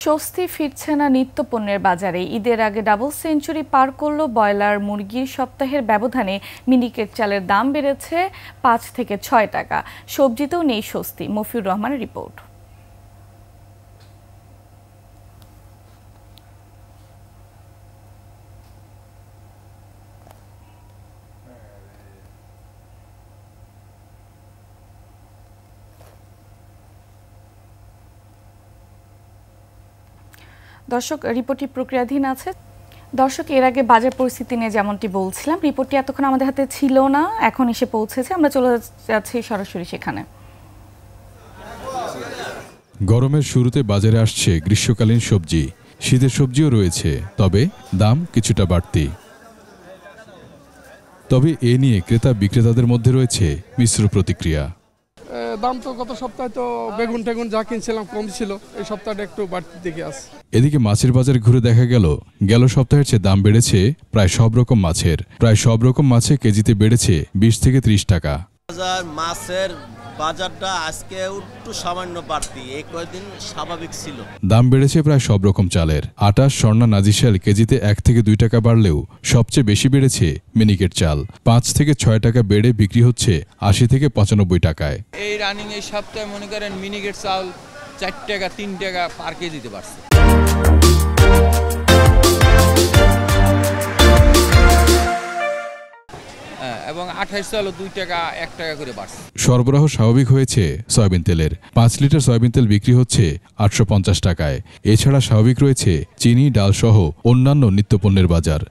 স্বস্তি ফিরছে না নিত্যপণ্যের বাজারে। ঈদের আগে ডাবল সেঞ্চুরি পার করল ব্রয়লার মুরগির। সপ্তাহের ব্যবধানে মিনিকেট চালের দাম বেড়েছে ৫ থেকে ৬ টাকা। সবজিতেও নেই স্বস্তি। মফিউর রহমানের রিপোর্ট। দর্শক, রিপোর্টটি প্রক্রিয়াধীন আছে। দর্শক, এর আগে বাজার পরিস্থিতি নিয়ে যেমনটি বলছিলাম, রিপোর্টটি এতক্ষণ আমাদের হাতে ছিল না, এখন এসে পৌঁছেছে। আমরা চলে যাচ্ছি সরাসরি সেখানে। গরমের শুরুতে বাজারে আসছে গ্রীষ্মকালীন সবজি। শীতের সবজিও রয়েছে, তবে দাম কিছুটা বাড়তি। তবে এ নিয়ে ক্রেতা বিক্রেতাদের মধ্যে রয়েছে মিশ্র প্রতিক্রিয়া। দাম তো গত সপ্তাহে তো বেগুন টেগুন যা কিনছিলাম কম ছিল, এই সপ্তাহটা একটু বাড়তির দিকে আছে। এদিকে মাছের বাজার ঘুরে দেখা গেল সপ্তাহের চেয়ে দাম বেড়েছে প্রায় সব রকম মাছের। প্রায় সব রকম মাছে কেজিতে বেড়েছে ২০ থেকে ৩০ টাকা। মাছের বাজারটা আজকে একটু সামান্য বাড়তি, এই কয়েকদিন স্বাভাবিক ছিল। দাম বেড়েছে প্রায় সব রকম চালের। আটা, স্বর্ণা, নাজিশাল কেজিতে ১ থেকে ২ টাকা বাড়লেও সবচেয়ে বেশি বেড়েছে মিনিকেট চাল। ৫ থেকে ৬ টাকা বেড়ে বিক্রি হচ্ছে ৮০ থেকে ৯৫ টাকায়। এই রানিং এই সপ্তাহে মনে করেন মিনিকেট চাল ৪ টাকা ৩ টাকা পার কেজিতে বাড়ছে। এবং ২৮ চালও ২ টাকা ১ টাকা করে বাড়ছে। সরবরাহ স্বাভাবিক হয়েছে সয়াবিন তেলের। ৫ লিটার সয়াবিন তেল বিক্রি হচ্ছে ৮৫০ টাকায়। এছাড়া স্বাভাবিক রয়েছে চিনি, ডাল সহ অন্যান্য নিত্যপণ্যের বাজার।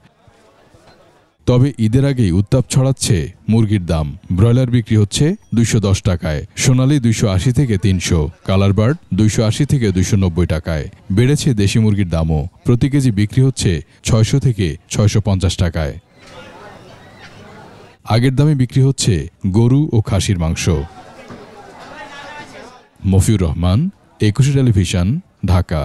তবে ঈদের আগেই উত্তাপ ছড়াচ্ছে মুরগির দাম। ব্রয়লার বিক্রি হচ্ছে ২১০ টাকায়, সোনালী ২৮০ থেকে ৩০০, কালার বার্ড ২৮০ থেকে ২৯০ টাকায়। বেড়েছে দেশি মুরগির দামও। প্রতি কেজি বিক্রি হচ্ছে ৬০০ থেকে ৬৫০ টাকায়। আগের দামে বিক্রি হচ্ছে গরু ও খাসির মাংস। মফিউর রহমান, একুশে টেলিভিশন, ঢাকা।